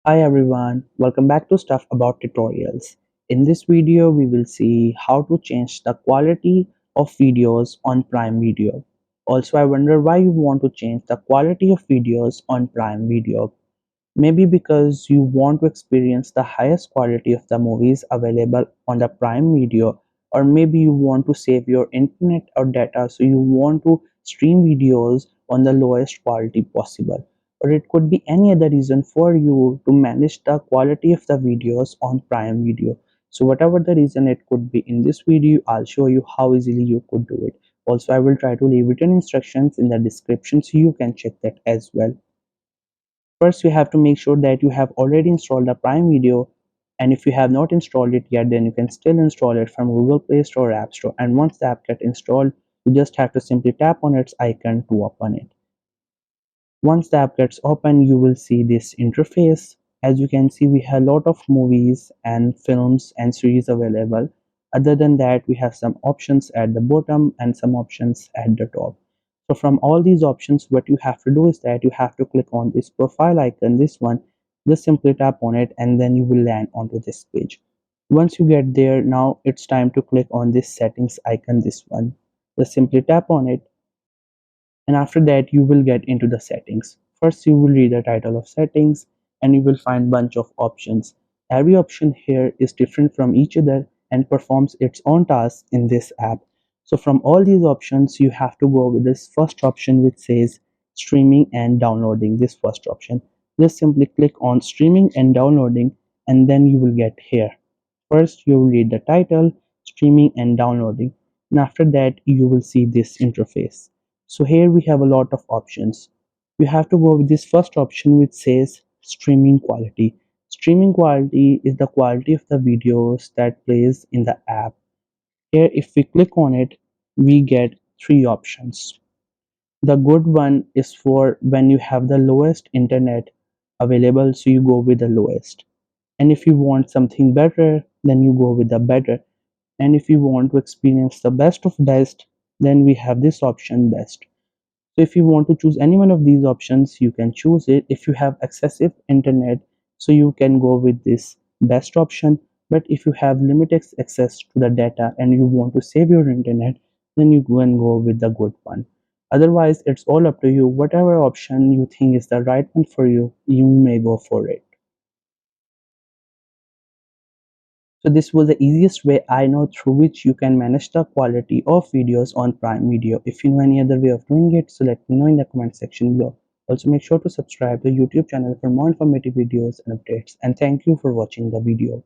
Hi everyone, welcome back to Stuff About Tutorials. In this video, we will see how to change the quality of videos on Prime Video. Also, I wonder why you want to change the quality of videos on Prime Video. Maybe because you want to experience the highest quality of the movies available on the Prime Video, or maybe you want to save your internet or data, so you want to stream videos on the lowest quality possible. Or it could be any other reason for you to manage the quality of the videos on Prime Video. So whatever the reason it could be, in this video I'll show you how easily you could do it. Also, I will try to leave written instructions in the description so you can check that as well. First, you have to make sure that you have already installed the Prime Video, and if you have not installed it yet, then you can still install it from Google Play Store or App Store. And once the app gets installed, you just have to simply tap on its icon to open it. Once the app gets open, you will see this interface. As you can see, we have a lot of movies and films and series available. Other than that, we have some options at the bottom and some options at the top. So from all these options, what you have to do is that you have to click on this profile icon, this one. Just simply tap on it and then you will land onto this page. Once you get there, now it's time to click on this settings icon, this one. Just simply tap on it, and after that you will get into the settings. First, you will read the title of settings and you will find bunch of options. Every option here is different from each other and performs its own task in this app. So from all these options, you have to go with this first option which says streaming and downloading. This first option, just simply click on streaming and downloading, and then you will get here. First, you will read the title, streaming and downloading, and after that you will see this interface. So here we have a lot of options. You have to go with this first option which says streaming quality. Streaming quality is the quality of the videos that plays in the app. Here, if we click on it, we get three options. The good one is for when you have the lowest internet available, so you go with the lowest. And if you want something better, then you go with the better. And if you want to experience the best of best, then we have this option best. So if you want to choose any one of these options, you can choose it. If you have excessive internet, so you can go with this best option. But if you have limited access to the data and you want to save your internet, then you go and go with the good one. Otherwise, it's all up to you. Whatever option you think is the right one for you, you may go for it. So this was the easiest way I know through which you can manage the quality of videos on Prime Video. If you know any other way of doing it, so let me know in the comment section below. Also make sure to subscribe to the YouTube channel for more informative videos and updates. And thank you for watching the video.